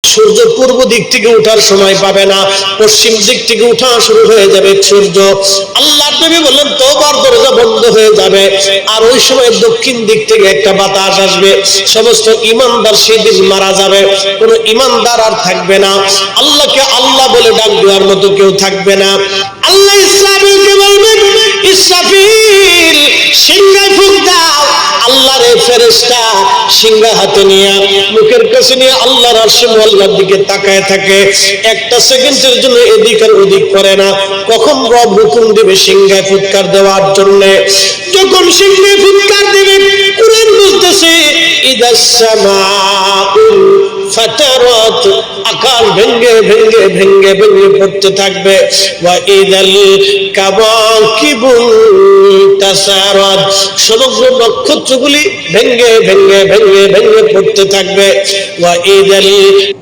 সূর্য পূর্ব দিক থেকে ওঠার সময় পাবে না, পশ্চিম দিক থেকে ওঠা শুরু হয়ে যাবে সূর্য। আল্লাহ নবী বললেন তওবার দরজা বন্ধ হয়ে যাবে, আর ওই সময় দক্ষিণ দিক থেকে একটা বাতাস আসবে। সমস্ত ঈমানদার সেদিন মারা যাবে, কোনো ঈমানদার আর থাকবে না। আল্লাহকে আল্লাহ বলে ডাক দেওয়ার মতো কেউ থাকবে না। আল্লাহ ইসরাফিলকে বলবেন, ইসরাফিল সিংহায় ফুঁক দাও। আল্লাহর এই ফেরেশতা সিংহা হাতে নিয়ে মুখের কাছে নিয়ে আল্লাহর আরশে আল্লাহর দিকে তাকায় থাকে, একটা সেকেন্ডের জন্য এদিক আর ওদিক করে না। কখন রব হুকুম দেবে সিংহায় ফুৎকার দেওয়ার জন্য, যখন সিংহায় ফুৎকার দেবে কুরআন বলতেছে ইদাস সামাউল ফাতারাত, আকাশ ভেঙ্গে ভেঙ্গে ভেঙ্গে ভেঙ্গে পড়তে থাকবে। ওয়া ইদাল কাওয়াকিবুন তাসারাত, সমগ্র নক্ষত্রগুলি ভেঙ্গে ভেঙ্গে ভেঙ্গে ভেঙ্গে পড়তে থাকবে। ওয়া ইদাল